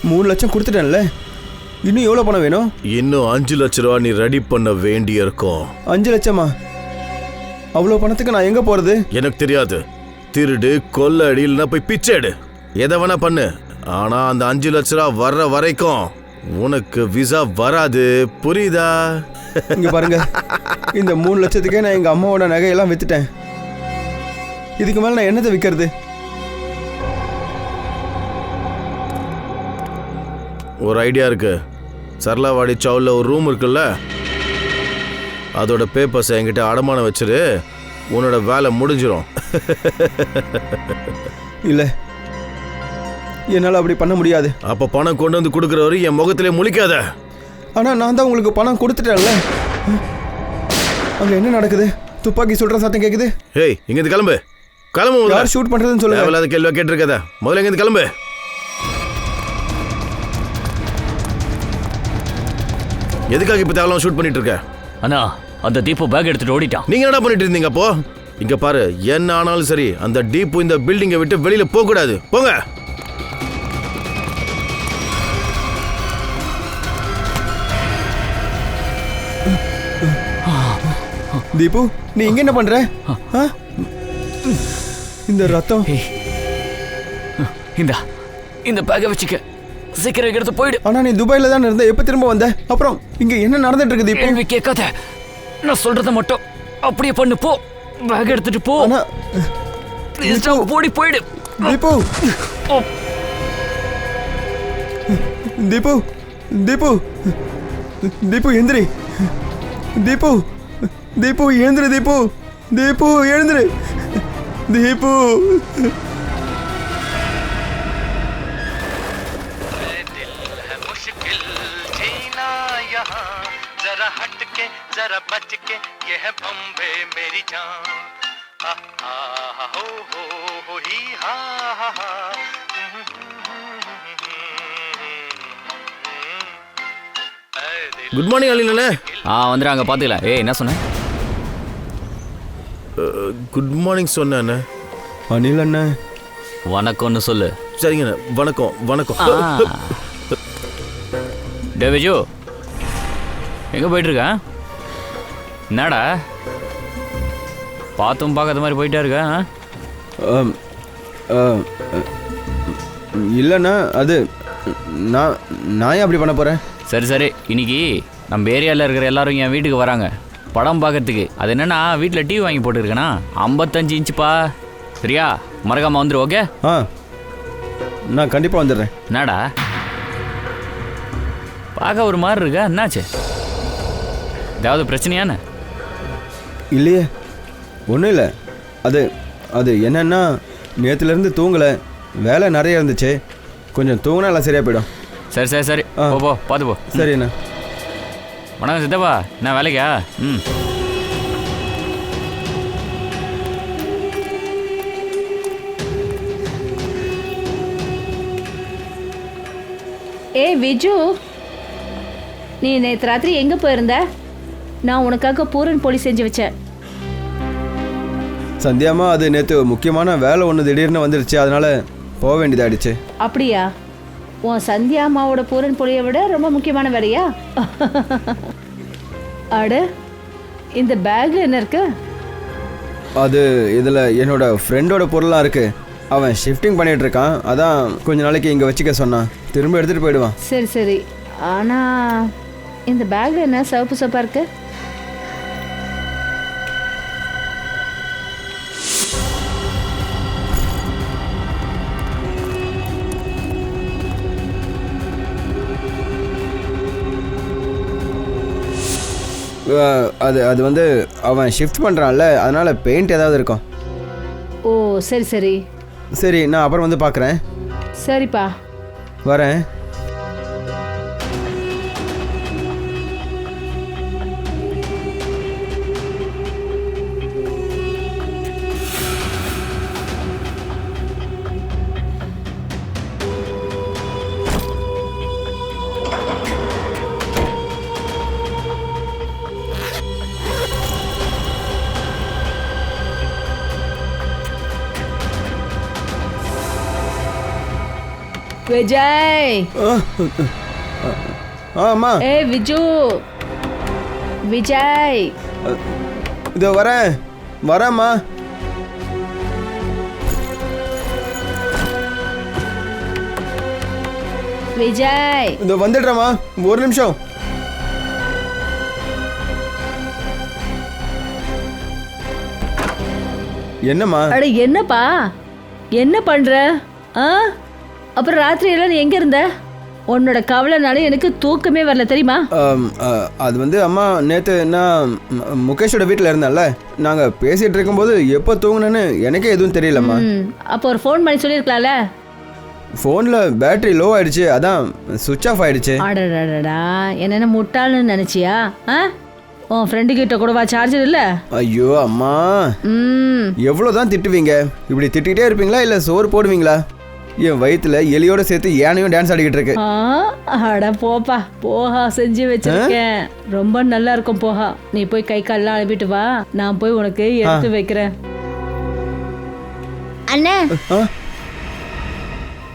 3 லட்சம் கொடுத்துட்டேன்ல, இன்னும் எவ்வளோ பணம் வேணும்? இன்னும் 5 லட்ச ரூபா நீ ரெடி பண்ண வேண்டி இருக்கும். 5 லட்சமா? அவ்வளோ பணத்துக்கு நான் எங்கே போகிறது? எனக்கு தெரியாது. திருடு, கொள்ளடி, இல்லைன்னா போய் பிச்சை எடு, எதை வேணா பண்ணு. ஆனால் அந்த 5 லட்ச ரூபா வர்ற வரைக்கும் உனக்கு விசா வராது, புரியுதா? இங்கே பாருங்க, இந்த 3 லட்சத்துக்கே நான் எங்கள் அம்மாவோட நகையெல்லாம் விற்றுட்டேன். இதுக்கு மேலே நான் என்னத்தை விற்கிறது? ஒரு ஐடியா இருக்கு. சரளாவாடி சவுலில் ஒரு ரூம் இருக்குல்ல, அதோட பேப்பர்ஸை என்கிட்ட அடமானம் வச்சிரு, உன்னோட வேலை முடிஞ்சிடும். இல்லை, என்னால் அப்படி பண்ண முடியாது. அப்போ பணம் கொண்டு வந்து கொடுக்குறவரு என் முகத்திலே முழிக்காத. ஆனால் நான் தான் உங்களுக்கு பணம் கொடுத்துட்டேன்ல. அங்கே என்ன நடக்குது? துப்பாக்கி சொல்கிற சத்தம் கேட்குது. ஏய், இங்கேருந்து கிளம்பு. கிளம்பு. யார் ஷூட் பண்ணுறதுன்னு சொல்லுங்க. தேவையில்லாத கேள்வியாக கேட்டிருக்காத. முதல்ல இங்கேருந்து கிளம்பு. எதுக்காக இப்போ தேவையில்லாம ஷூட் பண்ணிட்டு இருக்க? அண்ணா, அந்த தீபு பேக் எடுத்துட்டு ஓடிட்டான். நீங்க என்ன பண்ணிட்டு இருந்தீங்க அப்போ? இங்க பாரு, என்ன ஆனாலும் சரி, அந்த டீப்பு இந்த பில்டிங்கை விட்டு வெளியில போக கூடாது. போங்க. தீபு, நீ இங்க என்ன பண்ற? இந்த ரத்தம். இந்த பேக்கை வச்சுக்க, சீக்கிரம் எடுத்து போயிடு. ஆனா நீ துபாயில தான் இருந்த, எப்ப திரும்ப வந்த? அப்புறம் இங்க என்ன நடந்துட்டு இருக்கு தீபு? கேள்வி கேட்காத, நான் சொல்றத மட்டும் அப்படியே பண்ணு. போ, பேக் எடுத்துட்டு போ. ஆனா ஓடி போயிடு. தீபு, தீபு, தீபு, தீபு எந்திரி. தீபு, தீபு எழுந்துரு. தீபு, தீபு எழுந்துரு. தீபு, जरा हट के जरा बच के ये है बम्बे मेरी जान हो ही हा हा குட் மார்னிங் அலினே. வந்துடுறாங்க, பார்த்துக்கலாம். ஏய், என்ன சொன்ன? Good morning சொன்னேண்ணே. அனில் அண்ணன் வணக்கம்னு சொல்லு. சரிங்கண்ணே, வணக்கம். வணக்கம். டே விஜு, எங்கே போயிட்டுருக்க? என்னடா பார்த்தும் பார்க்காத மாதிரி போயிட்டே இருக்க? இல்லைண்ணா, அது நான் ஏன் அப்படி பண்ண போகிறேன்? சரி சரி, இன்னைக்கு நம்ம ஏரியாவில் இருக்கிற எல்லாரும் என் வீட்டுக்கு வராங்க படம் பார்க்கறதுக்கு. அது என்னன்னா, வீட்டில் டிவி வாங்கி போட்டுருக்கேண்ணா, 55 இன்ச்சுப்பா. சரியா? மறக்காமல் வந்துடு. ஓகே? நான் கண்டிப்பாக வந்துடுறேன். என்னடா பார்க்க ஒரு மாதிரி இருக்கா? என்னாச்சு? ஏதாவது பிரச்சனையானே? இல்லையே, ஒன்றும் இல்லை. அது என்னன்னா, நேற்றுலேருந்து தூங்கலை, வேலை நிறைய இருந்துச்சு. கொஞ்சம் தூங்கினா எல்லாம் சரியாக போயிடும். சரி சரி சரி, போ பார்த்து போ. சரி அண்ணா. வணக்கம் சித்தப்பா, என்ன வேலைக்கா? ஏய் விஜு, நீ நேற்று ராத்திரி எங்கே போயிருந்த? நான் உனக்காக பூரன் போலி செஞ்சு வச்சேன். சந்தியாமா, அது நேற்று முக்கியமான வேலை ஒன்று திடீர்னு வந்துடுச்சு, அதனால் போக வேண்டியதாகிடுச்சு. அப்படியா? உன் சந்தியா அம்மாவோட பூரன் பொலியை விட ரொம்ப முக்கியமான வேலையா? அட, இந்த பேக்கில் என்ன இருக்கு? அது இதில் என்னோட ஃப்ரெண்டோட பொருளாக இருக்குது. அவன் ஷிஃப்டிங் பண்ணிகிட்டு இருக்கான், அதான் கொஞ்ச நாளைக்கு இங்கே வச்சுக்க சொன்னான். திரும்ப எடுத்துகிட்டு போயிடுவான். சரி சரி, ஆனால் இந்த பேக்கில் என்ன சிவப்பு சோப்பாக இருக்கு? அது வந்து அவன் ஷிஃப்ட் பண்ணுறான்ல, அதனால் பெயிண்ட் ஏதாவது இருக்கும். ஓ சரி சரி சரி, நான் அப்புறம் வந்து பார்க்குறேன். சரிப்பா, வரேன். விஜய். அம்மா ஏய் விஜு. விஜய். இதோ வரேம்மா. விஜய். இதோ வந்துடுறேம்மா, ஒரு நிமிஷம். என்னம்மா? அட என்னப்பா, என்ன பண்ற? அப்புறம் ராத்திரி எல்லாம் நீ எங்க இருந்த? உன்னோட கவலைனால எனக்கு தூக்கமே வரல தெரியுமா? அது வந்து அம்மா, நேற்று நான் முகேஷோட வீட்டில் இருந்தேன்ல, நாங்கள் பேசிகிட்டு இருக்கும்போது எப்போ தூங்கினேன்னு எனக்கே எதுவும் தெரியலம்மா. அப்போ ஒரு ஃபோன் பண்ணி சொல்லியிருக்கலாம்ல. ஃபோனில் பேட்டரி லோ ஆயிடுச்சு, அதான் சுவிட்ச் ஆஃப் ஆயிடுச்சு. அடடா, என்னென்ன முட்டாள்னு நினச்சியா? உன் ஃப்ரெண்டு கிட்ட கூடவா சார்ஜர் இல்லை? ஐயோ அம்மா, எவ்வளோதான் திட்டுவீங்க? இப்படி திட்டிகிட்டே இருப்பீங்களா இல்லை சோறு போடுவீங்களா? என் வயிற்றுல எலியோட சேர்த்து யானையும் டான்ஸ் ஆடிக்கிட்டு இருக்கு. அட போப்பா, போஹா செஞ்சு வச்சிருக்கேன், ரொம்ப நல்லா இருக்கும் போஹா. நீ போய் கை கால்லாம் அழுப்பிட்டு வா, நான் போய் உனக்கு எடுத்து வைக்கிறேன். அண்ணா,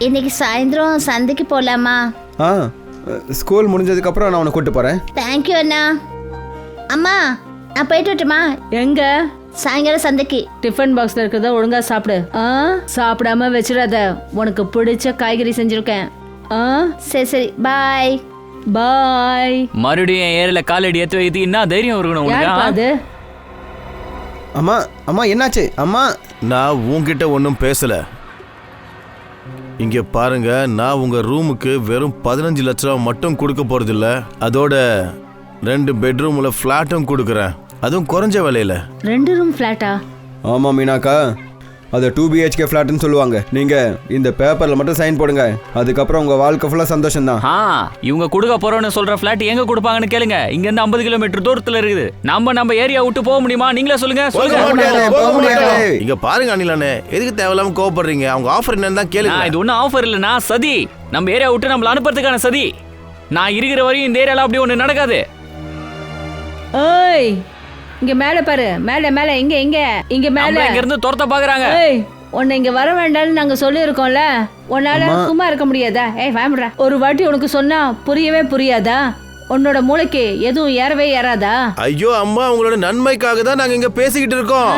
இன்னைக்கு சாயந்தரம் சந்தைக்கு போலாமா? ஸ்கூல் முடிஞ்சதுக்கு அப்புறம் நான் உன்னை கூட்டு போறேன். தேங்க்யூ அண்ணா. அம்மா, நான் போயிட்டு வரட்டுமா? எங்க? சாயங்காலம் சந்தைக்கு. டிஃபன் பாக்ஸ்ல இருக்கிறத ஒழுங்கா சாப்பிடு. சாப்பிடாம வச்சிடாத, உனக்கு பிடிச்ச காய்கறி செஞ்சிருக்கேன். சரி சரி, பாய் பாய். மறுபடியும் ஏரியில காலடி ஏத்து வைத்து என்ன தைரியம் இருக்கணும் உனக்கு? அம்மா அம்மா என்னாச்சு அம்மா? நான் உன்கிட்ட ஒன்றும் பேசல. இங்க பாருங்க, நான் உங்க ரூமுக்கு வெறும் 15 லட்ச ரூபா மட்டும் கொடுக்க போறதில்ல, அதோட 2 பெட்ரூம்ல ஃபிளாட்டும் கொடுக்குறேன், அதுவும் குறைஞ்ச விலையில. 2 ரூம் ஃபிளாட்டா? ஆமா மீனாக்கா, அது 2 BHK ஃபிளாட்னு சொல்லுவாங்க. நீங்க இந்த பேப்பர்ல மட்டும் சைன் போடுங்க, அதுக்கப்புறம் உங்க வாழ்க்கை ஃபுல்லா சந்தோஷம் தான். இவங்க கொடுக்க போறோம்னு சொல்ற ஃபிளாட் எங்க கொடுப்பாங்கன்னு கேளுங்க. இங்க இருந்து 50 கிலோமீட்டர் தூரத்துல இருக்குது. நம்ம ஏரியா விட்டு போக முடியுமா? நீங்களே சொல்லுங்க. இங்க பாருங்க அனிலானே, எதுக்கு தேவையில்லாம கோவப்படுறீங்க? அவங்க ஆஃபர் என்னன்னு தான் கேளுங்க. இது ஒன்றும் ஆஃபர் இல்லைனா சதி. நம்ம ஏரியா விட்டு நம்மள அனுப்புறதுக்கான சதி. நான் இருக்கிற வரையும் இந்த ஏரியால அப்படி ஒண்ணு நடக்காது. ஏய், இங்க மேல பாரு, மேல மேல, இங்க இங்க இங்க மேல. இங்க இருந்து துரத்த பாக்குறாங்க. ஏய், உன்னை இங்க வர வேண்டாம்னு நாங்க சொல்லி இருக்கோம்ல, உன்னால சும்மா இருக்க முடியாதா? ஏய் வாம்டா, ஒரு வாட்டி உனக்கு சொன்னா புரியவே புரியாதா? உன்னோட மூளைக்கு எதுவும் ஏறவே ஏறாதா? ஐயோ அம்மா, உங்களோட நன்மைக்காக தான் நாங்க இங்க பேசிக்கிட்டு இருக்கோம்.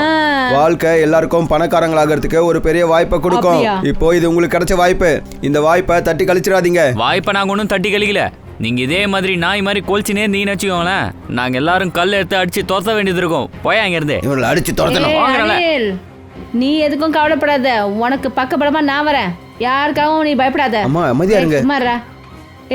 வாழ்க்கை எல்லாருக்கும் பணக்காரங்களாகிறதுக்கு ஒரு பெரிய வாய்ப்பை கொடுக்கும். இப்போ இது உங்களுக்கு கிடைச்ச வாய்ப்பு, இந்த வாய்ப்பை தட்டி கழிச்சிடாதீங்க. வாய்ப்பை நாங்க ஒன்றும் தட்டி கழிக்கல. நீங்க இதே மாதிரி நாய் மாதிரி கோல்ச்சினே இருந்தீங்கன்னு வச்சுக்கோங்களேன், நாங்க எல்லாரும் கல் எடுத்து அடிச்சு துரத்த வேண்டியது இருக்கும். போய் அங்க இருந்து இவங்களை அடிச்சு துரத்தணும். நீ எதுக்கும் கவலைப்படாத, உனக்கு பக்கபலமா நான் வரேன். யாருக்காகவும் நீ பயப்படாத. அம்மா அமைதியா இருங்க.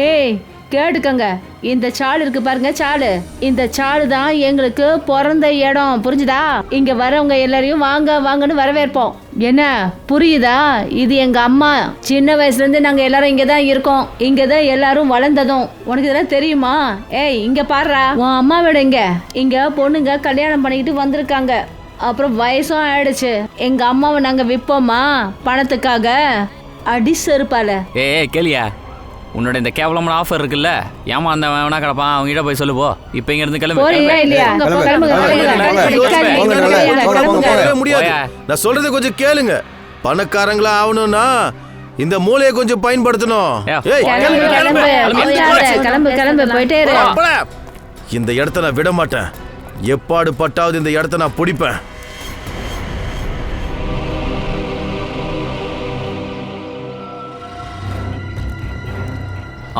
ஏய் கேட்டுக்கங்க, இந்த சால் இருக்கு பாருங்க, சாலு. இந்த சாலு தான் எங்களுக்கு பிறந்த இடம், புரிஞ்சுதா? இங்க வரவங்க எல்லாரையும் வாங்க வாங்கன்னு வரவேற்போம். என்ன புரியுதா? இது எங்க அம்மா. சின்ன வயசுல இருந்து நாங்க எல்லாரும் இங்கதான் இருக்கோம், இங்கதான் எல்லாரும் வளர்ந்ததும். உனக்கு இதெல்லாம் தெரியுமா? ஏய் இங்க பாருடா, உன் அம்மா வீடு இங்க பொண்ணுங்க கல்யாணம் பண்ணிக்கிட்டு வந்திருக்காங்க. அப்புறம் வயசும் ஆயிடுச்சு. எங்க அம்மாவை நாங்க விற்போமா பணத்துக்காக? அடி செருப்பால. ஏய் கேளியா, உன்னோட இந்த கேவலமான ஆஃபர் இருக்குல்ல, ஏமா அந்த வேணா கிடப்பான், அவங்க கிட்ட போய் சொல்லுவோ. இப்போ இங்க இருந்து கிளம்பு. முடியாது, நான் சொல்றதை கொஞ்சம் கேளுங்க. பணக்காரங்களா ஆகணும்னா இந்த மூளையை கொஞ்சம் பயன்படுத்தணும். இந்த இடத்த நான் விட மாட்டேன். எப்பாடு பட்டாவது இந்த இடத்த நான் பிடிப்பேன்.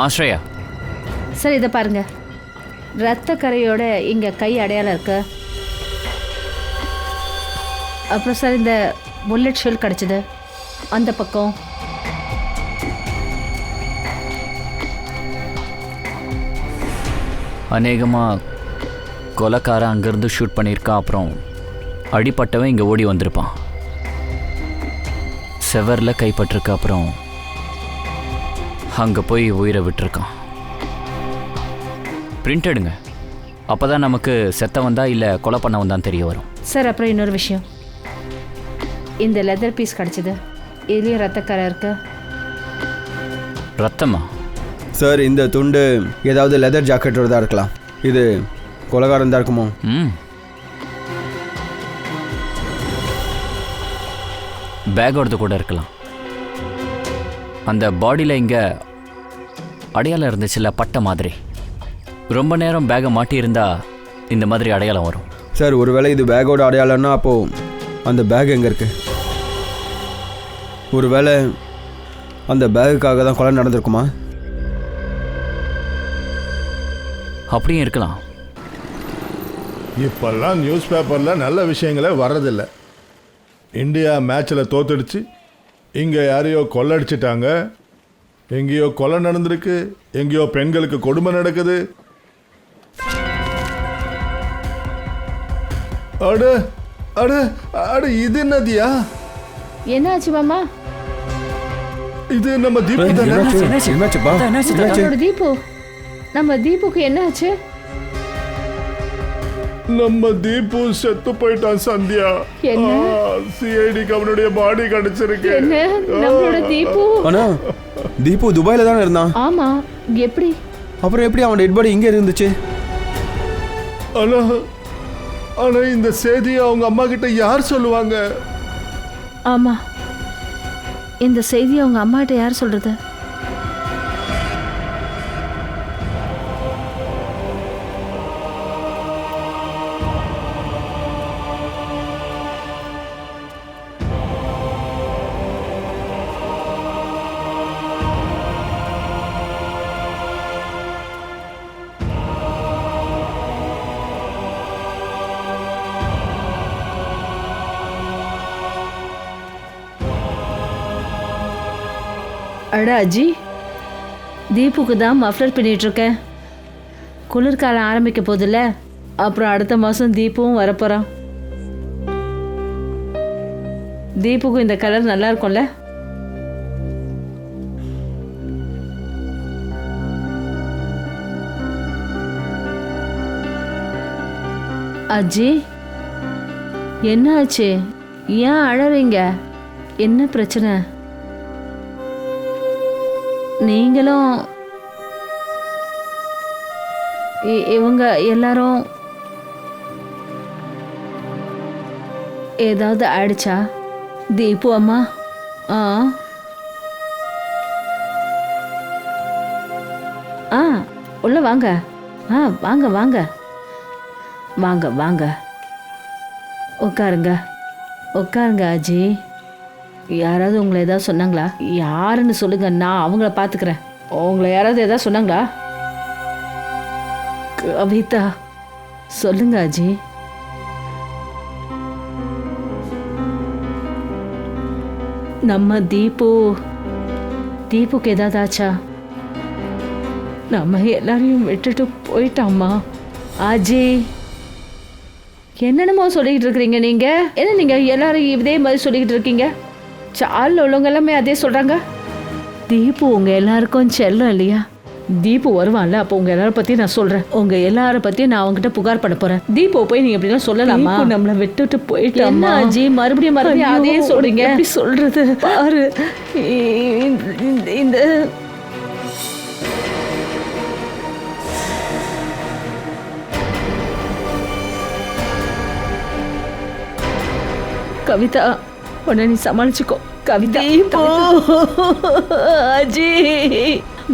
ஆஸ்ரயா சார், இதை பாருங்க, ரத்த கரையோட இங்க கை அடையாளம் இருக்கு. அப்புறம் சார், இந்த புல்லட் ஷெல் கிடைச்சது அந்த பக்கம். அநேகமாக கொலைக்காரன் அங்கேருந்து ஷூட் பண்ணியிருக்கான். அப்புறம் அடிப்பட்டவன் இங்கே ஓடி வந்திருப்பான். செவரில் கைப்பற்றிருக்க, அப்புறம் அங்கே போய் உயிரை விட்டுருக்கான். பிரிண்ட் எடுங்க, அப்போ தான் நமக்கு செத்த வந்தா இல்லை கொலை பண்ண வந்தான்னு தெரிய வரும். சார் அப்புறம் இன்னொரு விஷயம், இந்த லெதர் பீஸ் கிடச்சிது, இதுலேயும் ரத்தக்கரை இருக்கு. ரத்தமா? சார் இந்த துண்டு ஏதாவது லெதர் ஜாக்கெட்டோட தான் இருக்கலாம். இது கொலைகாரன் தான் இருக்குமோ? பேக்கோடது கூட இருக்கலாம். அந்த பாடியில் இங்கே அடையாளம் இருந்துச்சுல்ல, பட்டை மாதிரி. ரொம்ப நேரம் பேகை மாட்டியிருந்தா இந்த மாதிரி அடையாளம் வரும். சார் ஒருவேளை இது பேக்கோட அடையாளம்னா அப்போது அந்த பேக் எங்கே இருக்கு? ஒருவேளை அந்த பேகுக்காக தான் கொலை நடந்திருக்குமா? அப்படியும் இருக்கலாம். இப்பெல்லாம் நியூஸ் பேப்பரில் நல்ல விஷயங்களே வர்றதில்லை. இந்தியா மேட்ச்சில் தோத்துடுச்சு, இங்கே யாரையோ கொள்ளடிச்சிட்டாங்க, எங்கேயோ கொலை நடந்திருக்கு, எங்கேயோ பெண்களுக்கு கொடுமை நடக்குது. அட அட அட இது என்னதியா? என்னாச்சு மாமா? இது நம்ம தீபு தானே? என்னாச்சுப்பா? நம்மளோட தீபு, நம்ம தீபுக்கு என்னாச்சு? நம்ம தீபு செத்து போயிட்டான் சந்தியா. என்ன? சிஐடிக்கு அவனுடைய பாடி கிடைச்சிருக்கு. என்ன நம்மளோட தீபு? அண்ணா தீபு துபாயில் தானே இருந்தான். ஆமா, எப்படி? அப்புறம் எப்படி அவன் டெட் பாடி இங்கே இருந்துச்சு? ஆனா ஆனா இந்த செய்தியை அவங்க அம்மா கிட்ட யார் சொல்லுவாங்க? ஆமா, இந்த செய்தி அவங்க அம்மாட்ட யார் சொல்றது? அட அஜி, தீபுக்கு தான் மஃப்ளர் பண்ணிட்டு இருக்கேன். குளிர்காலம் ஆரம்பிக்க போதில்ல, அப்புறம் அடுத்த மாதம் தீபுவும் வரப்போகிறான். தீபுக்கும் இந்த கலர் நல்லா இருக்கும்ல? அஜி, என்ன ஆச்சு? ஏன் அழறீங்க? என்ன பிரச்சனை? நீங்களும் இவங்க எல்லாரும் ஏதாவது ஆயிடுச்சா? தீபு அம்மா? உள்ள வாங்க. வாங்க வாங்க வாங்க வாங்க, உட்காருங்க உட்காருங்க. அஜி, யாராவது உங்களை ஏதாவது சொன்னாங்களா? யாருன்னு சொல்லுங்க, நான் அவங்கள பார்த்துக்கிறேன். உங்களை யாராவது ஏதாவது சொன்னாங்களா? கவிதா, சொல்லுங்க அஜி. நம்ம தீபுக்கு ஏதாவது ஆச்சா? நம்ம எல்லாரையும் விட்டுட்டு போயிட்டாமா. ஆஜி, என்னென்னமோ சொல்லிக்கிட்டு இருக்கிறீங்க நீங்க. என்ன நீங்க எல்லாரும் இதே மாதிரி சொல்லிக்கிட்டு இருக்கீங்க? சாலில் உள்ளவங்க எல்லாமே அதே சொல்றாங்க. தீபு உங்க எல்லாருக்கும் செல்லம் இல்லையா? தீபு வருவான்ல, அப்போ உங்க எல்லாரும் பத்தி நான் சொல்றேன். உங்க எல்லார பத்தியும் நான் அவங்ககிட்ட புகார் பண்ண போறேன். தீபு போய் நீங்க எப்படிலாம் சொல்லலாமா? நம்மளை விட்டுட்டு போயிட்டாமா. ஜி, மறுபடியும் அதே சொல்றீங்க. எப்படி சொல்றது பாரு. இந்த கவிதா, உன்னை நீ சமாளிச்சுக்கோ. கவிதா, அஜி,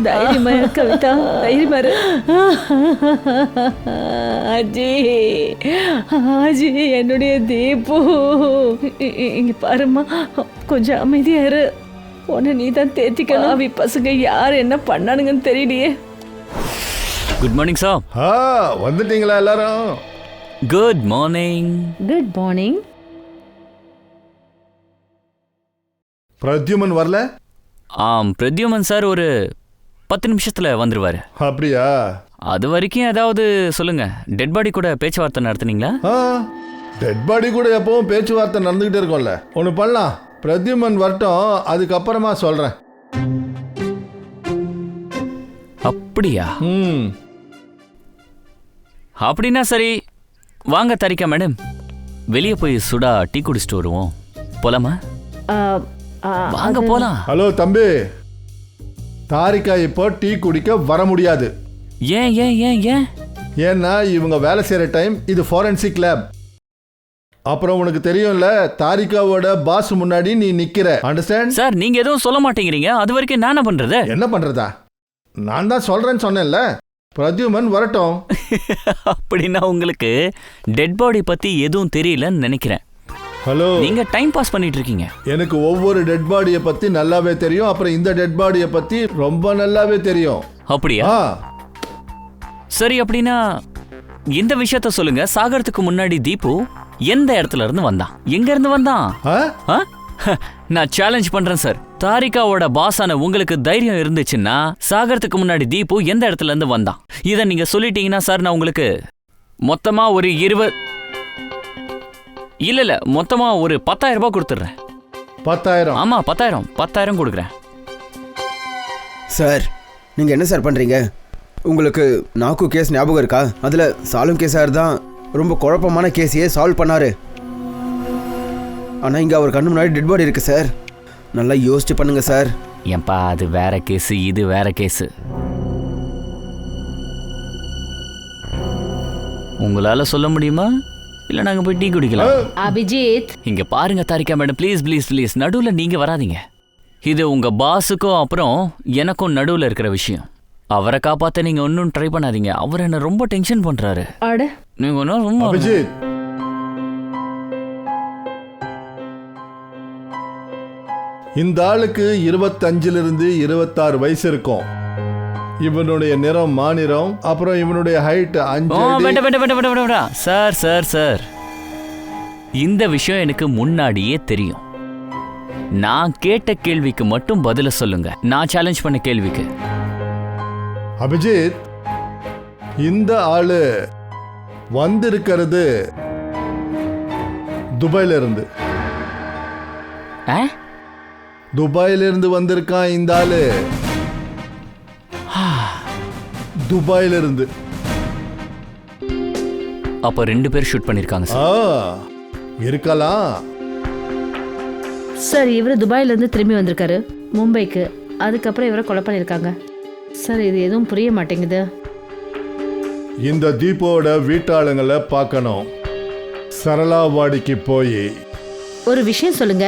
தைரியமா கவிதா, தைரியமா இரு. அஜி, அஜி, என்னுடைய தீபு, இங்க பாருமா, கொஞ்சம் அமைதியா இரு. உன்னை நீ தான் தேத்திக்கணும். அவி பசங்க யார் என்ன பண்ணானுங்கன்னு தெரியலையே. Good morning sir. வந்துட்டீங்களா எல்லாரும்? Good morning. Good morning. Pradyuman வரல? பிரத்யுமன் சார் ஒரு 10 நிமிஷத்துல வந்துருவாரு. அப்படியா? அது வரைக்கும் ஏதாவது சொல்லுங்க. டெட் பாடி கூட பேச்சுவார்த்தை நடத்துனீங்களா? டெட் பாடி கூட எப்பவும் பேச்சுவார்த்தை நடந்துகிட்டே இருக்கும்ல. ஒன்று பண்ணலாம், பிரத்யுமன் வரட்டும், அதுக்கப்புறமா சொல்றேன். அப்படியா? அப்படின்னா சரி, வாங்க தாரிகா மேடம், வெளியே போய் சுடா டீ குடிச்சிட்டு வருவோம். போலாமா? வாங்க போலாம். ஹலோ தம்பி, தாரிகா இப்போ டீ குடிக்க வர முடியாது. ஏன் ஏன் ஏன் ஏன்? ஏன்னா இவங்க வேலை செய்யற டைம் இது ஃபாரன்சிக் லேப். அப்புறம் உனக்கு தெரியும்ல, தாரிகாவோட பாஸ் முன்னாடி நீ நிக்கிற. அண்டர்ஸ்டாண்ட்? சார் நீங்க எதுவும் சொல்ல மாட்டேங்கிறீங்க, அது வரைக்கும் நான் என்ன பண்றது? என்ன பண்றதா? நான் தான் சொல்றேன்னு சொன்னேன்ல, பிரத்யுமன் வரட்டும். அப்படின்னா உங்களுக்கு டெட் பாடி பத்தி எதுவும் தெரியலன்னு நினைக்கிறேன். ஹலோ, நீங்க டைம் பாஸ் பண்ணிட்டு இருக்கீங்க. எனக்கு ஒவ்வொரு டெட் பாடியை பத்தி நல்லாவே தெரியும். அப்புறம் இந்த டெட் பாடியை பத்தி ரொம்ப நல்லாவே தெரியும். அப்படியா? சரி, அப்படின்னா இந்த விஷயத்த சொல்லுங்க. சாகறதுக்கு முன்னாடி தீபு எந்த இடத்துல இருந்து வந்தான்? எங்க இருந்து வந்தான்? நான் சேலஞ்ச் பண்றேன் சார். தாரிகாவோட பாஸான உங்களுக்கு தைரியம் இருந்துச்சுன்னா சாகறதுக்கு முன்னாடி தீபு எந்த இடத்துல இருந்து வந்தான்? இதை நீங்க சொல்லிட்டீங்கன்னா சார் நான் உங்களுக்கு மொத்தமா ஒரு 10,000 ரூபாய் கொடுத்துட்றேன். 10,000? ஆமா 10,000 கொடுக்குறேன். சார் நீங்கள் என்ன சார் பண்ணுறீங்க? உங்களுக்கு நாக்கு கேஸ் ஞாபகம் இருக்கா? அதில் சாலும் கேஸார் தான் ரொம்ப குழப்பமான கேஸையே சால்வ் பண்ணார். ஆனால் இங்கே அவர் கண்ணு முன்னாடி டெட் பாடி இருக்குது சார். நல்லா யோசிச்சு பண்ணுங்க சார். ஏன்பா, அது வேற கேஸு, இது வேற கேஸு. உங்களால சொல்ல முடியுமா? இல்ல நாங்க போய் டீ குடிக்கலாம். அபிஜித், இங்க பாருங்க Tharika madam, please please please, நடுவுல நீங்க வராதீங்க. இது உங்க பாஸுக்கும் அப்புறம் எனக்கும் நடுவுல இருக்கிற விஷயம். அவரை காப்பாத்த நீங்க ஒன்னும் ட்ரை பண்ணாதீங்க. அவர் என்ன ரொம்ப டென்ஷன் பண்றாரு. அட நீங்க ஒன்னும் ரொம்ப அபிஜித், இந்த ஆளுக்கு 25லிருந்து 26 வயசு இருக்கும். இவனுடைய நிறம் மாநிறம். அப்புறம் இவனுடைய ஹைட் 5 அடி. சார் சார் சார், இந்த விஷயம் எனக்கு முன்னாடியே தெரியும். நான் கேட்ட கேள்விக்கு மட்டும் பதில சொல்லுங்க. நான் சேலஞ்ச் பண்ண கேள்விக்கு. அபிஜித், இந்த ஆளு வந்திருக்கிறது துபாயில இருந்து. துபாயில இருந்து வந்திருக்கான் இந்த ஆளு. துபாயில இருந்து. அப்ப 2 பேர் ஷூட் பண்ணிருக்காங்க சார். இருக்கலாம் சார். இவரு துபாயில இருந்து திரும்பி வந்திருக்காரு மும்பைக்கு. அதுக்கப்புறம் இவரை கொலை பண்ணிருக்காங்க சார். இது எதுவும் புரிய மாட்டேங்குது. இந்த தீபோட வீட்டாளுங்களை பார்க்கணும். சரளாவாடிக்கு போய் ஒரு விஷயம் சொல்லுங்க.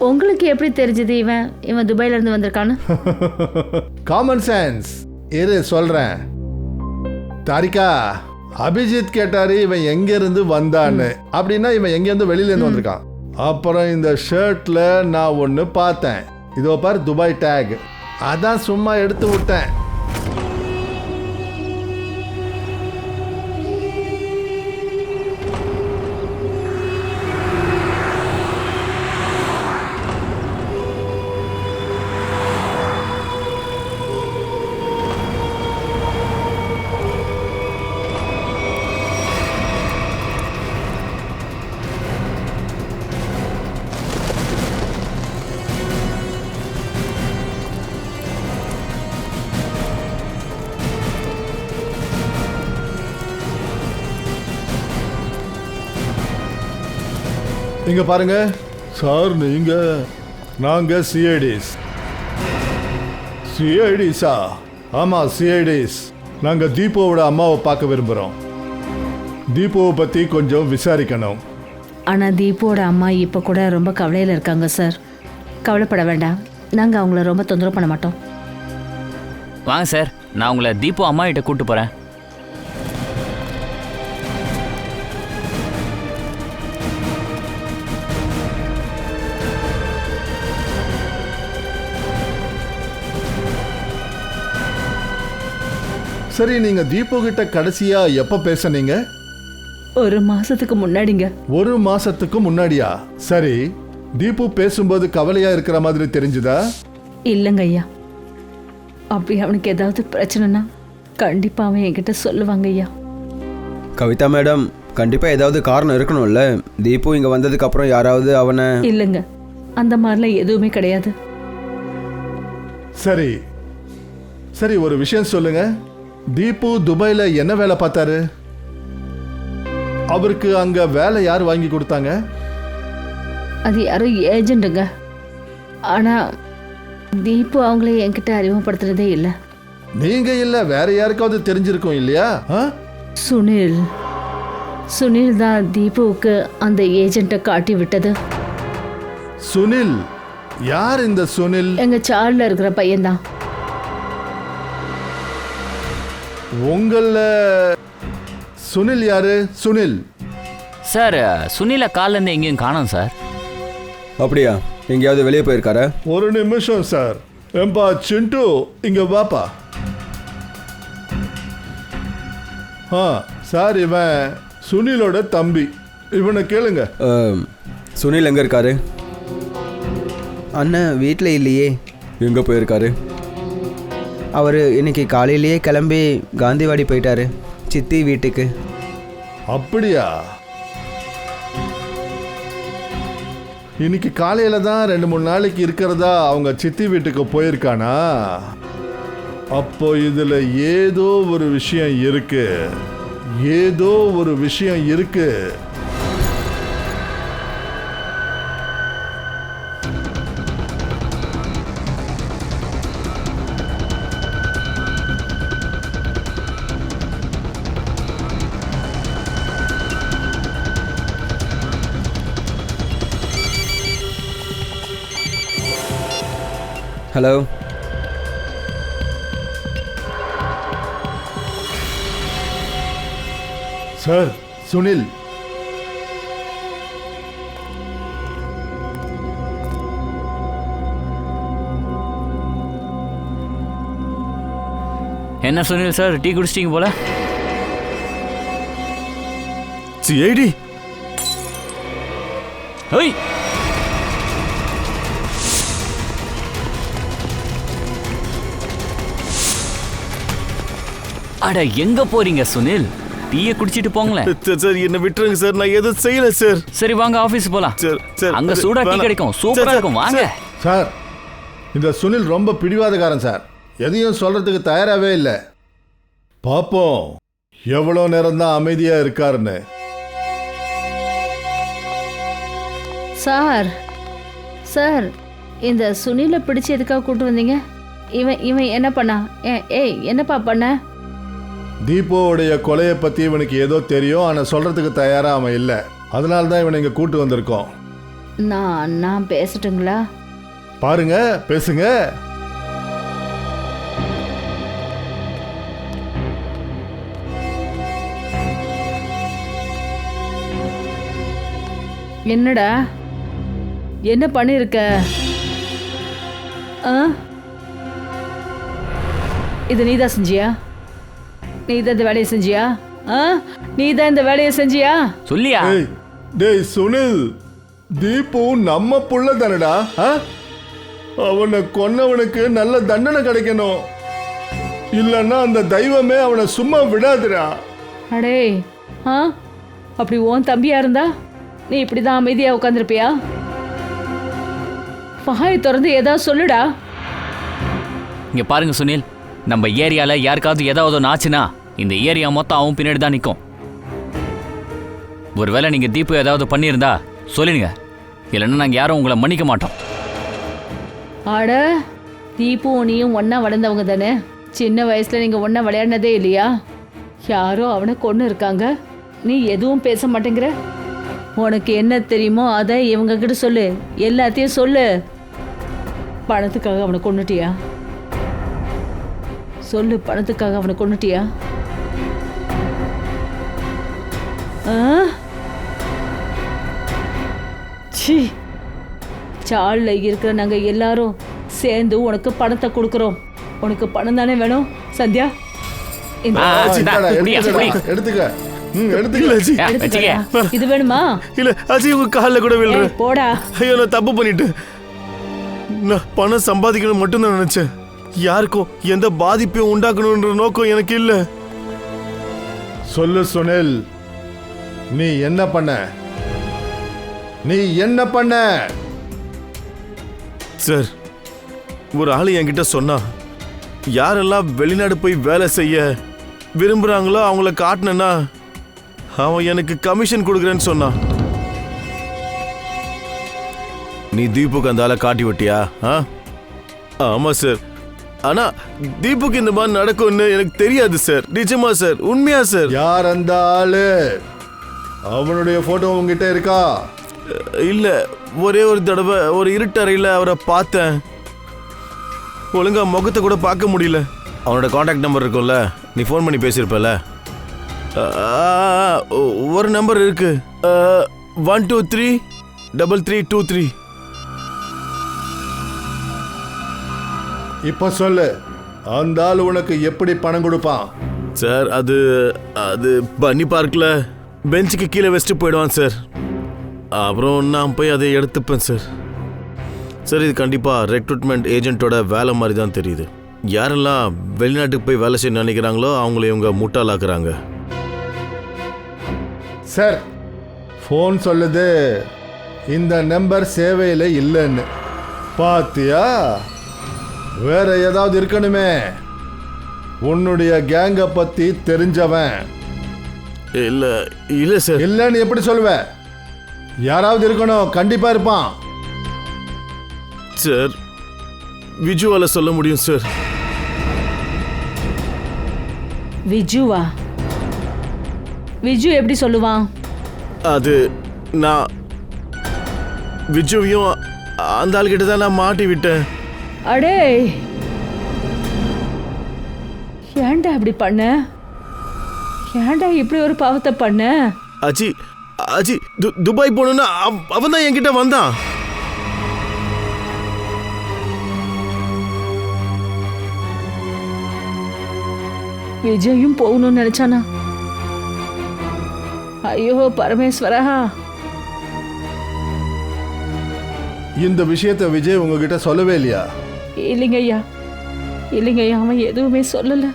உங்களுக்கு எப்படி தெரிஞ்சது இவன் துபாயில இருந்து வந்திருக்கான்னு? Common sense. இரு சொல்றேன். தாரிகா, அபிஜித் கேட்டாரு இவன் எங்க இருந்து வந்தான்னு. அப்படின்னா இவன் எங்க இருந்து வெளியில இருந்து வந்திருக்கான். அப்புறம் இந்த ஷர்ட்ல நான் ஒன்னு பார்த்தேன். இதோ பாரு, துபாய் டேக். அதான் சும்மா எடுத்து விட்டேன். இங்க பாருங்க சார், நாங்க சிஐடிஸ். சிஐடிஸா? ஆமா சிஐடிஸ். நாங்க தீபோவோட அம்மாவை பார்க்க விரும்புறோம். தீபோவை பத்தி கொஞ்சம் விசாரிக்கணும். ஆனா தீபோட அம்மா இப்ப கூட ரொம்ப கவலையில இருக்காங்க சார். கவலைப்பட வேண்டாம், நாங்க அவங்கள ரொம்ப தொந்தரவு பண்ண மாட்டோம். வாங்க சார், நான் உங்களை தீபு அம்மா கிட்ட கூட்டு போறேன். சரி, நீங்க தீபு கிட்ட கடைசியா எப்ப பேசுனீங்க? 1 மாசத்துக்கு முன்னாடிங்க. 1 மாசத்துக்கு முன்னாடியா? சரி, தீபு பேசும்போது கவலையா இருக்கிற மாதிரி தெரிஞ்சுதா? இல்லைங்க ஐயா. அப்படி அவனுக்கு ஏதாவது பிரச்சனைனா கண்டிப்பா அவன் என்கிட்ட சொல்லுவாங்க ஐயா. கவிதா மேடம், கண்டிப்பாக ஏதாவது காரணம் இருக்கணும்ல. தீபு இங்கே வந்ததுக்கு அப்புறம் யாராவது அவனை... இல்லைங்க, அந்த மாதிரிலாம் எதுவுமே கிடையாது. சரி சரி, ஒரு விஷயம் சொல்லுங்க. தீபு துபாயில என்ன வேலை பார்த்தாரு? அவருக்கு அங்க வேலை யார் வாங்கி கொடுத்தாங்க? அது யாரும் ஏஜென்ட்டுங்க. ஆனா தீபு அவங்கள என்கிட்ட அறிமுகப்படுத்துறதே இல்லை. நீங்க இல்ல, வேற யாருக்காவது தெரிஞ்சிருக்கும் இல்லையா? சுனில். சுனில் தான் தீபுவுக்கு அந்த ஏஜென்ட்டை காட்டி விட்டது. சுனில்? யார் இந்த சுனில்? எங்க சார்ல இருக்கிற பையன்தான். உங்கள சுனில் யாரு? சுனில் சார் சுனில கால்ல இருந்து எங்கேயும் காணோம் சார். அப்படியா? எங்கேயாவது வெளியே போயிருக்காரா? ஒரு நிமிஷம் சார். ஏம்பா சிண்டு, இங்க வாப்பா. சார், இவன் சுனிலோட தம்பி. இவனை கேளுங்க. சுனில் எங்கே இருக்காரு? அண்ணன் வீட்டில் இல்லையே. எங்கே போயிருக்காரு? அவர் இன்னைக்கு காலையிலேயே கிளம்பி காந்திவாடி போயிட்டாரு, சித்தி வீட்டுக்கு. அப்படியா? இன்னைக்கு காலையில தான் 2-3 நாளைக்கு இருக்கிறதா அவங்க சித்தி வீட்டுக்கு போயிருக்கானா? அப்போ இதுல ஏதோ ஒரு விஷயம் இருக்கு. ஏதோ ஒரு விஷயம் இருக்கு. ஹலோ. சார், சுனில். என்ன சுனில் சார், டீ குடிச்சிட்டீங்க போல? சிஐடி. ஹோய், அட எங்க போறீங்க சுனில்? டீயை குடிச்சிட்டு போங்களேன். சார் என்ன விட்டுருங்க சார், நான் எதுவும் செய்யல சார். சரி வாங்க ஆபீஸ் போலாம். சார் சார், அங்க சூடா டீ கிடைக்கும், சூப்பரா இருக்கும், வாங்க. சார், இந்த சுனில் ரொம்ப பிடிவாதக்காரன் சார். எதையும் சொல்றதுக்கு தயாராகவே இல்லை. பாப்போம் எவ்வளோ நேரம் தான் அமைதியா இருக்காருன்னு. சார் சார், இந்த சுனிலை பிடிச்சி எதுக்காக கூட்டு வந்தீங்க? இவன் இவன் என்ன பண்ணா? ஏய் என்னப்பா பண்ண? தீபோவுடைய கொலையை பத்தி இவனுக்கு ஏதோ தெரியும், ஆனா சொல்றதுக்கு தயாரா அவன் இல்லை. அதனால தான் இவனை இங்க கூட்டு வந்திருக்கோம். நான் பேசட்டுங்களா? பாருங்க, பேசுங்க. என்னடா என்ன பண்ணிருக்க? இது நீதான் செஞ்சியா? நீதான் இந்த வேலையை செஞ்சியா? நீதான் இந்த வேலையை செஞ்சியா? சொல்லியா? டேய் சுனில், தீபு நம்ம புள்ள தானடா. அவனை கொன்னவனுக்கு நல்ல தண்டனை கிடைக்கணும். இல்லைன்னா அந்த தெய்வமே அவனை சும்மா விடாதுடா. அடே, அப்படி உன் தம்பியா இருந்தா நீ இப்படிதான் அமைதியா உட்காந்துருப்பியா? வாயை திறந்து ஏதாவது சொல்லுடா. இங்க பாருங்க சுனில், நம்ம ஏரியால யாருக்காவது ஏதாவது ஆச்சுன்னா இந்த ஏரியா மொத்தம் அவன் பின்னாடி தான் நிற்கும். ஒருவேளை நீங்க தீபு ஏதாவது பண்ணியிருந்தா சொல்லிடுங்க, இல்லைன்னா நாங்கள் யாரும் உங்களை மன்னிக்க மாட்டோம். ஆட, தீபு நீயும் ஒன்னா வளர்ந்தவங்க தானே? சின்ன வயசுல நீங்க ஒன்னா விளையாடினதே இல்லையா? யாரோ அவனை கொண்டு இருக்காங்க, நீ எதுவும் பேச மாட்டேங்கிற. உனக்கு என்ன தெரியுமோ அதை இவங்க கிட்ட சொல்லு, எல்லாத்தையும் சொல்லு. பணத்துக்காக அவனை கொண்டுட்டியா? சொல்லு, பணத்துக்காக அவனை கொண்டுட்டியா? சி, சால்ல இருக்கிற நாங்க எல்லாரும் சேர்ந்து உனக்கு பணத்தை கொடுக்கறோம். உனக்கு பணம் தானே வேணும் சந்தியா? எடுத்துக்க. இது வேணுமா? இல்ல அஜய், உங்க கால்ல கூட விழுறேன். போடா. ஐயோ, நான் தப்பு பண்ணிட்டேன். நான் பணம் சம்பாதிக்கணும் மட்டும் தான் நினைச்சேன். யாருக்கும் எந்த பாதிப்பையும் உண்டாக்கணும்ன்ற நோக்கம் எனக்கு இல்ல. சொல்லு சுனில், நீ என்ன பண்ண? நீ என்ன பண்ண? சார், ஒரு ஆளு என்கிட்ட சொன்னா, யாரெல்லாம் வெளிநாடு போய் வேலை செய்ய விரும்புறாங்களோ அவங்கள காட்டினா அவன் எனக்கு கமிஷன் கொடுக்குறேன்னு சொன்னான். நீ தீபுக்கு அந்த ஆளை காட்டி விட்டியா? ஆமா சார். ஆனா தீபுக்கு இந்த மாதிரி நடக்கும்னு எனக்கு தெரியாது சார். நிஜமா சார், உண்மையா சார். யார் அந்த ஆளு? அவனுடைய போட்டோ உங்ககிட்ட இருக்கா? இல்ல, ஒரே ஒரு தடவை ஒரு இருட்டறையில் அவரை பார்த்தேன். ஒழுங்கா முகத்தை கூட பார்க்க முடியல. அவனோட காண்டாக்ட் நம்பர் இருக்கும்ல, நீ ஃபோன் பண்ணி பேசியிருப்பல. ஒரு நம்பர் இருக்கு, 1233323. இப்ப சொல்லு, அந்த ஆள் உனக்கு எப்படி பணம் கொடுப்பான்? சார், அது பன்னி பார்க்கில் பெஞ்சுக்கு கீழே வச்சுட்டு போயிடுவான் சார். அப்புறம் நான் போய் அதை எடுத்துப்பேன் சார். சார், இது கண்டிப்பாக ரெக்ரூட்மெண்ட் ஏஜென்ட்டோட வேலை மாதிரி தான் தெரியுது. யாரெல்லாம் வெளிநாட்டுக்கு போய் வேலை செய்ய நினைக்கிறாங்களோ அவங்கள இவங்க முட்டாளாக்குறாங்க. சார், ஃபோன் சொல்லுது இந்த நம்பர் சேவையில் இல்லைன்னு. பாத்தியா, வேற ஏதாவது இருக்கணுமே. உன்னுடைய கேங்க பத்தி தெரிஞ்சவன். இல்லை சார். இல்லைன்னு எப்படி சொல்லுவ? யாராவது இருக்கணும், கண்டிப்பா இருப்பான். சார், விஜுவால சொல்ல முடியும் சார். விஜுவா? விஜு எப்படி சொல்லுவான்? அது நான் விஜுவையும் அந்த ஆள்கிட்ட தான் நான் மாட்டி விட்டேன். அடே, ஏன்டா இப்படி பண்ண? ஏன்டா இப்படி ஒரு பாவத்தை பண்ண? அஜி அஜி துபாய் போகணும்னா அவன் தான் என்கிட்ட வந்தான். விஜயும் போகணும்னு நினைச்சானா? ஐயோ பரமேஸ்வரா. இந்த விஷயத்தை விஜய் உங்ககிட்ட சொல்லவே இல்லையா? இல்லைங்க ஐயா, இல்லைங்க ஐயா, அவன் எதுவுமே சொல்லல.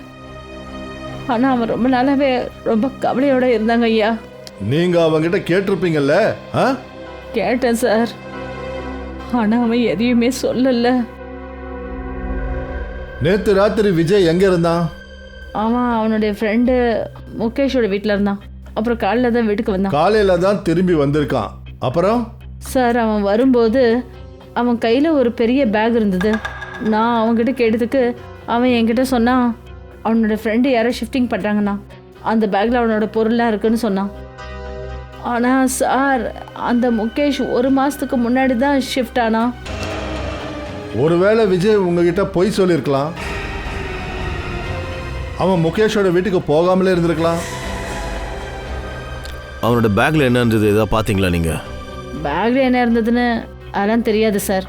ஆனா அவன் ரொம்ப நாளாவே ரொம்ப கவலையோட இருந்தாங்க ஐயா. நீங்க அவங்கிட்ட கேட்டிருப்பீங்கல்ல? கேட்டேன் சார், ஆனா அவன் எதையுமே சொல்லல. நேத்து ராத்திரி விஜய் எங்க இருந்தான்? அவன் அவனுடைய ஃப்ரெண்டு முகேஷோட வீட்டில் இருந்தான். அப்புறம் காலையில் தான் வீட்டுக்கு வந்தான். காலையில தான் திரும்பி வந்திருக்கான். அப்புறம் சார், அவன் வரும்போது அவன் கையில் ஒரு பெரிய பேக் இருந்தது. நான் அவன்கிட்ட கேட்டதுக்கு அவன் என்கிட்ட சொன்னான், அவனோட ஃப்ரெண்டு யாரோ ஷிஃப்டிங் பண்ணுறாங்கண்ணா, அந்த பேக்கில் அவனோட பொருள்லாம் இருக்குன்னு சொன்னான். ஆனால் சார், அந்த முகேஷ் 1 மாதத்துக்கு முன்னாடி தான் ஷிஃப்ட் ஆனான். ஒருவேளை விஜய் உங்ககிட்ட பொய் சொல்லியிருக்கலாம். அவன் முகேஷோட வீட்டுக்கு போகாமலே இருந்திருக்கலாம். அவனோட பேக்ல என்ன இருந்தது, ஏதாவது பார்த்தீங்களா நீங்க? பேக்கில் என்ன இருந்ததுன்னு அதெல்லாம் தெரியாது சார்.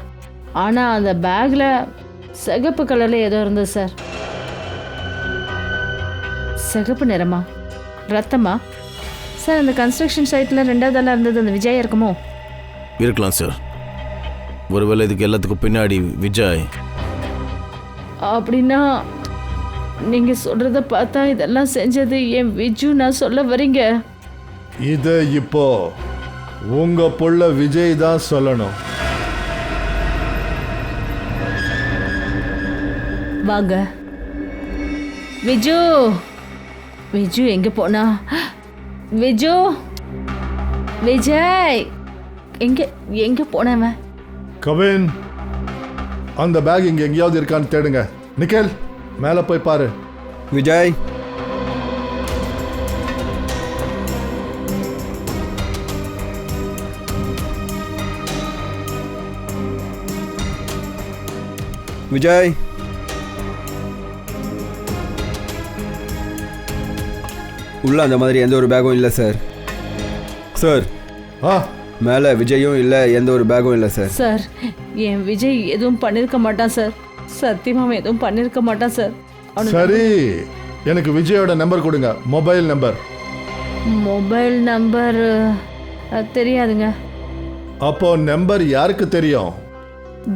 ஆனால் அந்த பேக்கில் சிகப்பு கலரில் ஏதோ இருந்தது சார். சிகப்பு நிறமா? ரத்தமா? சார், அந்த கன்ஸ்ட்ரக்ஷன் சைட்டில் 2வது ஆளாக இருந்தது அந்த விஜய் இருக்குமோ? இருக்கலாம் சார். ஒருவேளை இதுக்கு எல்லாத்துக்கும் பின்னாடி விஜய். அப்படின்னா நீங்கள் சொல்கிறத பார்த்தா இதெல்லாம் செஞ்சது என் விஜு நான் சொல்ல வரீங்க? இது இப்போ உங்க புள்ள விஜய் தான் சொல்லணும். வாங்க. விஜு, விஜு எங்க போனா? விஜு, விஜய் எங்க எங்க போனவன்? கவின், அந்த பேக் இங்க எங்கேயாவது இருக்கான்னு தேடுங்க. நிக்கேல், மேலே போய் பாரு. விஜய், விஜய், உள்ள அந்த மாதிரி எந்த ஒரு பேக்கும் இல்லை சார். சார், மேலே விஜயும் இல்லை, எந்த ஒரு பேக்கும் இல்லை சார். சார், என் விஜய் எதுவும் பண்ணிருக்க மாட்டான் சார். சத்தியமா அவன் எதுவும் பண்ணிருக்க மாட்டான் சார். சரி, எனக்கு விஜயோட நம்பர் கொடுங்க, மொபைல் நம்பர். மொபைல் நம்பர் தெரியாதுங்க. அப்போ நம்பர் யாருக்கு தெரியும்?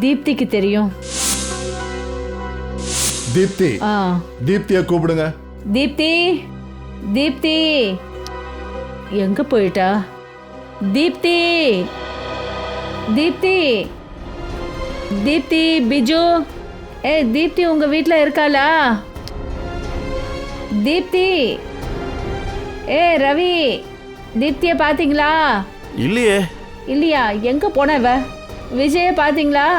தீப்திக்கு தெரியும். தீப்தி? தீப்தியை கூப்பிடுங்க. தீப்தி, தீப்தி எங்க போயிட்டா? தீப்தி, தீப்தி, தீப்தி, பிஜு, தீப்தி உங்க வீட்டில் இருக்காளா? தீப்தி, ரவி, தீப்தியை பார்த்தீங்களா? இல்லையே. இல்லையா? எங்க போனவ? விஜய பார்த்தீங்களா?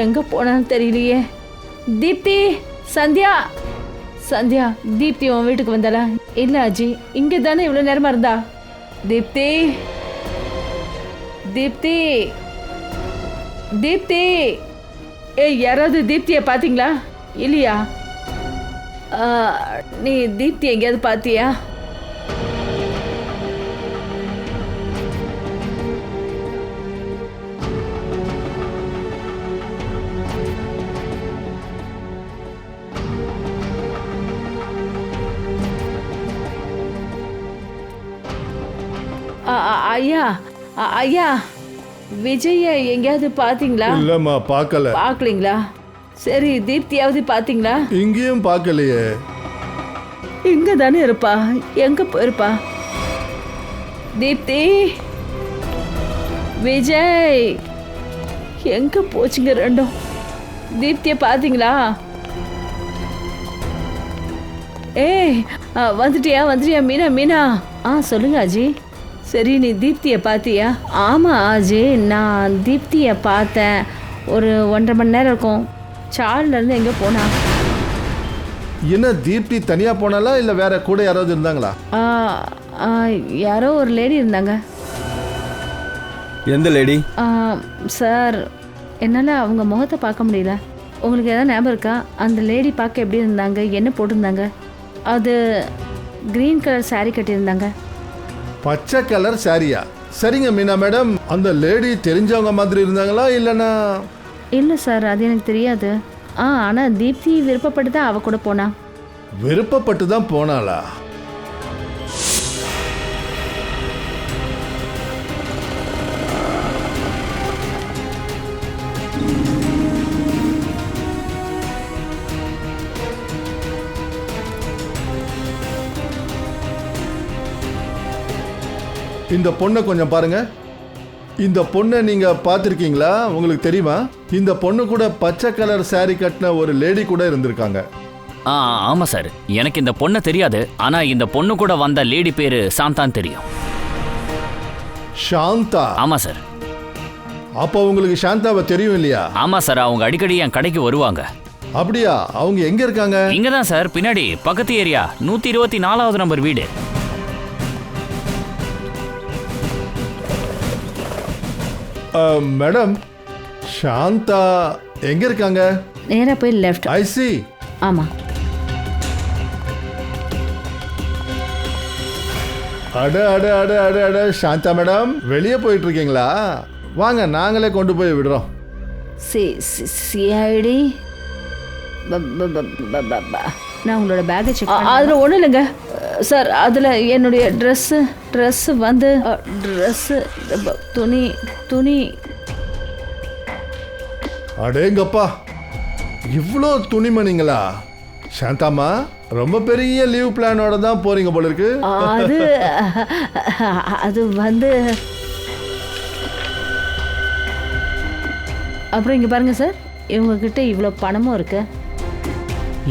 எங்க போனான்னு தெரியலையே. தீப்தி, சந்தியா, சந்தியா தீப்தி உன் வீட்டுக்கு வந்தாளா? இல்ல அஜி, இங்க தானே இவ்வளவு நேரமா இருந்தா. தீப்தி, தீப்தி, தீப்தி. ஏய், யாராவது தீப்தியை பாத்தீங்களா? இல்லையா? நீ தீப்தி எங்கேயாவது பாத்தியா? ஐயா, ஐயா, விஜய எங்கேயாவது பாத்தீங்களா? இல்லம்மா, பார்க்கல. பாக்கலீங்களா? சரி, தீப்தியாவது பாத்தீங்களா? இங்கேயும் பார்க்கலையே. இங்க தானே இருப்பா, எங்க போயிருப்பா? தீப்தி, விஜய் எங்க போச்சுங்க ரெண்டும்? தீப்திய பாத்தீங்களா? ஏய், வந்துட்டியா வந்துட்டியா மீனா? மீனா, சொல்லுங்க அஜி. சரி, நீ தீப்தியை பார்த்தியா? ஆமாம் அஜி, நான் தீப்தியை பார்த்தேன். ஒரு 1.5 மணி நேரம் இருக்கும். சார்லேருந்து எங்கே போனா? என்ன, தீப்தி தனியாக போனாலா இல்லை வேற கூட யாராவது இருந்தாங்களா? யாரோ ஒரு லேடி இருந்தாங்க. எந்த லேடி? சார், என்னால் அவங்க முகத்தை பார்க்க முடியல. உங்களுக்கு எதாவது ஞாபகம் இருக்கா? அந்த லேடி பார்க்க எப்படி இருந்தாங்க? என்ன போட்டிருந்தாங்க? அது க்ரீன் கலர் சாரீ கட்டியிருந்தாங்க. பச்சை கலர் சாரியா? சரிங்க மீனா மேடம், அந்த லேடி தெரிஞ்சவங்க மாதிரி இருந்தாங்களா இல்லைன்னா? இல்லை சார், அது எனக்கு தெரியாது. ஆனால் தீப்தி விருப்பப்பட்டு தான் அவ கூட போனா. விருப்பப்பட்டு தான் போனாளா? இந்த பொண்ணை கொஞ்சம் பாருங்க. இந்த பொண்ணை நீங்க பார்த்துருக்கீங்களா? உங்களுக்கு தெரியுமா? இந்த பொண்ணு கூட பச்சை கலர் சாரி கட்டின ஒரு லேடி கூட இருந்திருக்காங்க. ஆமா சார், எனக்கு இந்த பொண்ணு தெரியாது. ஆனா இந்த பொண்ணு கூட வந்த லேடி பேரு சாந்தான் தெரியும். சாந்தா? ஆமா சார். அப்போ உங்களுக்கு சாந்தாவை தெரியும் இல்லையா? ஆமா சார், அவங்க அடிக்கடி என் கடைக்கு வருவாங்க. அப்படியா? அவங்க எங்க இருக்காங்க? இங்கதான் சார், பின்னாடி பக்கத்து ஏரியா 124வது நம்பர் வீடு. மேடம், சாந்தா எங்க இருக்காங்க? நேரா போய் லெஃப்ட். ஐ சி. ஆமா. அட அட அட அட அட, சாந்தா மேடம் வெளியே போயிட்டு இருக்கீங்களா? வாங்க, நாங்களே கொண்டு போய் விடுறோம். சிஐடி. நான் உங்களோட பேக்கை செக் பண்ணேன். அதில் ஒன்றும் இல்லைங்க சார். அதில் என்னுடைய ட்ரெஸ்ஸு வந்து துணி. அடேங்கப்பா, இவ்வளோ துணிமணிங்களா? சாந்தாம்மா, ரொம்ப பெரிய லீவ் பிளானோட தான் போறீங்க போல இருக்கு. அது வந்து அப்புறம் இங்கே பாருங்க சார், இவங்கக்கிட்ட இவ்வளோ பணமும் இருக்கு.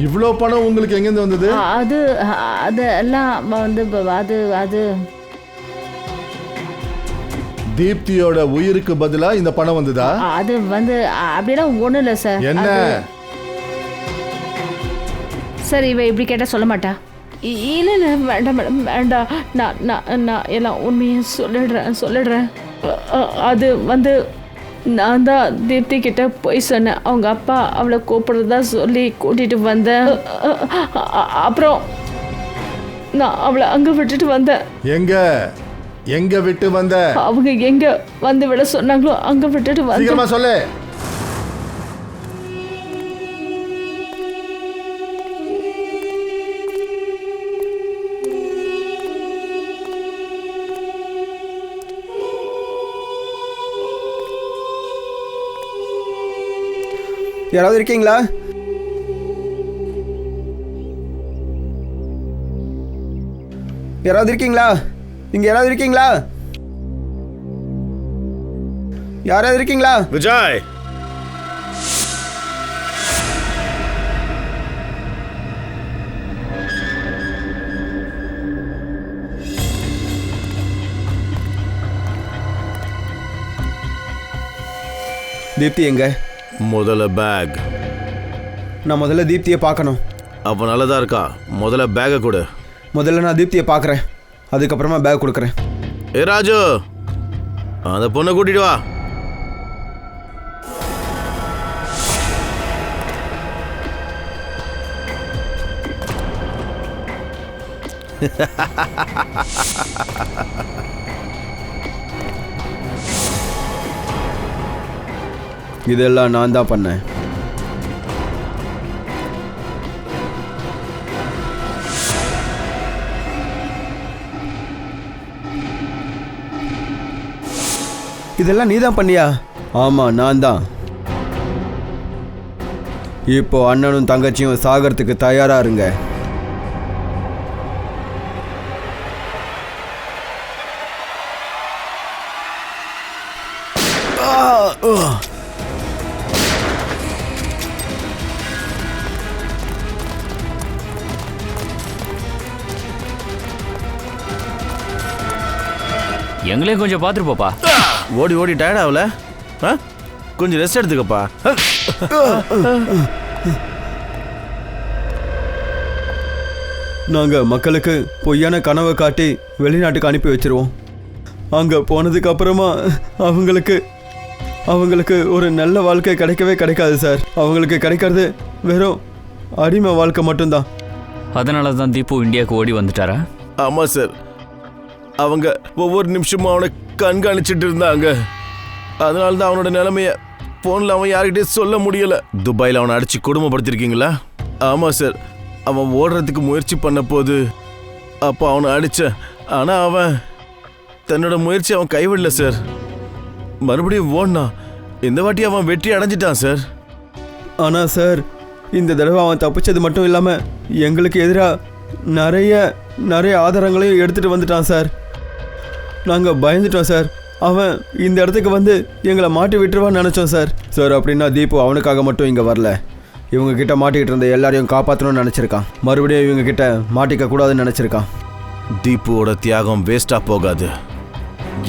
இவ்வளோ பணம் உங்களுக்கு எங்கேருந்து வந்தது? அதெல்லாம் வந்து அது தீப்தியோட உயிருக்கு பதிலா இந்த பணம் வந்ததா? அது வந்து அப்படியெல்லாம் ஒன்றும் இல்லை சார். என்ன சார், இவ இப்படி கேட்டால் சொல்ல மாட்டா. இல்லை வேண்டாம் மேடம், வேண்டாம். நான் எல்லாம் உண்மையை சொல்லிடுறேன். அது வந்து நான் தான் தீப்தி கிட்ட போய் சொன்னேன். அவங்க அப்பா அவளை கூப்பிடுறதா சொல்லி கூட்டிட்டு வந்தேன். அப்புறம் நான் அவளை அங்கே விட்டுட்டு வந்தேன். எங்க விட்டு வந்த? அவங்க எங்க வந்து விட சொன்னாங்களோ அங்க விட்டுட்டு வந்தேன். சீக்கிரமா சொல்லு. யாராவது இருக்கீங்களா? யாராவது இருக்கீங்களா? இங்க யாராவது இருக்கீங்களா? யாராவது இருக்கீங்களா? விஜய், தீப்தி எங்க? முதல்ல பேக். நான் முதல்ல தீப்தியை பார்க்கணும். அவன் நல்லதா இருக்கா, முதல்ல பேக்கை கொடு. முதல்ல நான் தீப்தியை பார்க்குறேன், அதுக்கப்புறமா பேக் கொடுக்குறேன். ஏ ராஜு, அந்த பொண்ணை கூட்டிட்டு வா. இதெல்லாம் நான் தான் பண்ணேன். இதெல்லாம் நீ தான் பண்ணியா? ஆமாம், நான் தான். இப்போ அண்ணனும் தங்கச்சியும் சாகறதுக்கு தயாரா இருங்க. எங்களையும் கொஞ்சம் பார்த்துட்டு போப்பா. ஓடி ஓடி டயர்ட் ஆகல? கொஞ்சம் ரெஸ்ட் எடுத்துக்கப்பா. நாங்கள் மக்களுக்கு பொய்யான கனவை காட்டி வெளிநாட்டுக்கு அனுப்பி வச்சிருவோம். அங்கே போனதுக்கு அப்புறமா அவங்களுக்கு ஒரு நல்ல வாழ்க்கை கிடைக்கவே கிடைக்காது சார். அவங்களுக்கு கிடைக்கிறது வெறும் அடிமை வாழ்க்கை மட்டும்தான். அதனால தான் தீபு இந்தியாவுக்கு ஓடி வந்துட்டாரா? ஆமாம் சார், அவங்க ஒவ்வொரு நிமிஷமும் அவனை கண்காணிச்சிட்டு இருந்தாங்க. அதனால தான் அவனோட நிலைமைய ஃபோனில் அவன் யார்கிட்டயும் சொல்ல முடியல. துபாயில் அவனை அடித்து கொடுமைப்படுத்திருக்கீங்களா? ஆமாம் சார், அவன் ஓடுறதுக்கு முயற்சி பண்ண போது அப்போ அவனை அடித்தேன். ஆனால் அவன் தன்னோட முயற்சி அவன் கைவிடல சார். மறுபடியும் ஓடினான். இந்த வாட்டி அவன் வெற்றி அடைஞ்சிட்டான் சார். ஆனால் சார், இந்த தடவை அவன் தப்பிச்சது மட்டும் இல்லாமல் எங்களுக்கு எதிராக நிறைய ஆதாரங்களையும் எடுத்துகிட்டு வந்துட்டான் சார். நாங்கள் பயந்துட்டோம் சார். அவன் இந்த இடத்துக்கு வந்து எங்களை மாட்டி விட்டுருவான்னு நினச்சோம் சார். சார், அப்படின்னா தீபு அவனுக்காக மட்டும் இங்கே வரல. இவங்க கிட்ட மாட்டிக்கிட்டு இருந்த எல்லாரையும் காப்பாற்றணும்னு நினச்சிருக்கான். மறுபடியும் இவங்க கிட்ட மாட்டிக்க கூடாதுன்னு நினச்சிருக்கான். தீபுவோட தியாகம் வேஸ்டாக போகாது.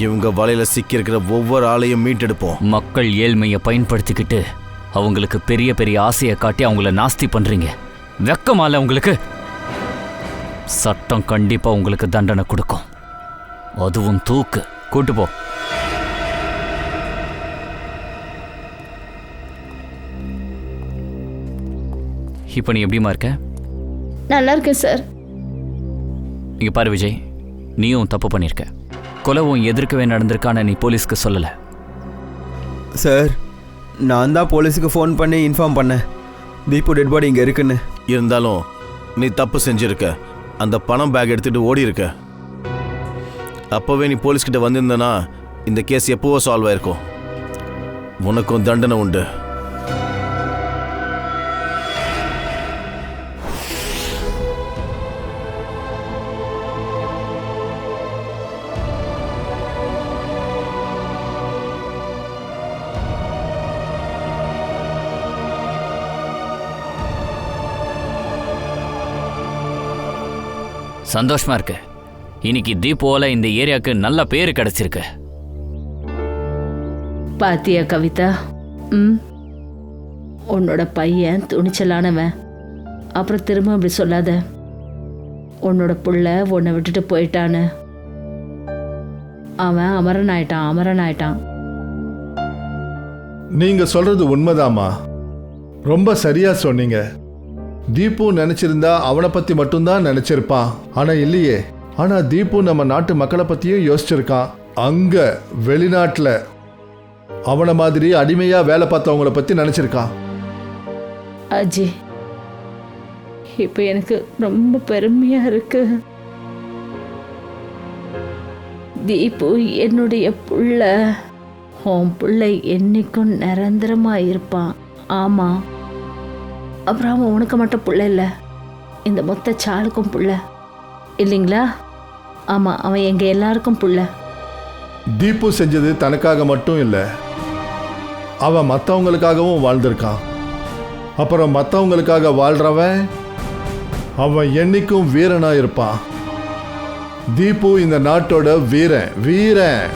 இவங்க வலையில சிக்கியிருக்கிற ஒவ்வொரு ஆளையும் மீட்டெடுப்போம். மக்கள் ஏழ்மையை பயன்படுத்திக்கிட்டு அவங்களுக்கு பெரிய பெரிய ஆசையை காட்டி அவங்கள நாஸ்தி பண்றீங்க. வெக்கமால உங்களுக்கு? சட்டம் கண்டிப்பா உங்களுக்கு தண்டனை கொடுக்கும், அதுவும் தூக்கு. கூட்டு போ. இப்போ நீ எப்படிமா இருக்க? நல்லா இருக்கேன் சார். இங்க பாரு விஜய், நீயும் தப்பு பண்ணியிருக்க. கொலவும் எதிர்க்கவே நடந்திருக்கான நீ போலீஸ்க்கு சொல்லலை. சார், நான் தான் போலீஸுக்கு ஃபோன் பண்ணி இன்ஃபார்ம் பண்ணேன் தீபு டெட் பாடி இங்கே இருக்குன்னு. இருந்தாலும் நீ தப்பு செஞ்சிருக்க. அந்த பணம் பேக் எடுத்துட்டு ஓடி இருக்க. அப்போவே நீ போலீஸ்கிட்ட வந்திருந்தனா இந்த கேஸ் எப்போவோ சால்வ் ஆயிருக்கும். உனக்கும் தண்டனை உண்டு. சந்தோஷமா இருக்கு. இன்னைக்கு தீபோல இந்த ஏரியாவுக்கு நல்ல பேரு கிடைச்சிருக்கு. பாத்தியா கவிதா? உன்னோட பையன் துணிச்சலானவன். அப்புறம் திரும்ப அப்படி சொல்லாத. உன்னோட புள்ள உன்னை விட்டுட்டு போயிட்டான்னு. அவன் அமரன் ஆயிட்டான். நீங்க சொல்றது உண்மைதாம்மா, ரொம்ப சரியா சொன்னீங்க. தீபு நினைச்சிருந்தா அவனை பத்தி மட்டும்தான் நினைச்சிருப்பான். ஆனா இல்லையே. ஆனா தீபு நம்ம நாட்டு மக்களை பத்தியும் யோசிச்சிருக்கான். அங்க வெளிநாட்டுல அவனை மாதிரி அடிமையா வேலை பார்த்தவங்கள பத்தி நினைச்சிருக்கான். அஜி, இப்ப எனக்கு ரொம்ப பெருமையா இருக்கு. தீபு என்னுடைய புள்ள. உன் பிள்ளை என்னைக்கும் நிரந்தரமா இருப்பான். ஆமா, அப்புறம் அவன் உனக்கு மட்டும் புள்ள இல்லை, இந்த மொத்த சாளுக்கும் புள்ள இல்லைங்களா? ஆமா, அவன் எங்க எல்லாருக்கும் புள்ள. தீபு செஞ்சது தனக்காக மட்டும் இல்லை, அவன் மற்றவங்களுக்காகவும் வாழ்ந்திருக்கான். அப்புறம் மற்றவங்களுக்காக வாழ்றவன் அவன் என்னைக்கும் வீரனா இருப்பான். தீபு இந்த நாட்டோட வீரன்.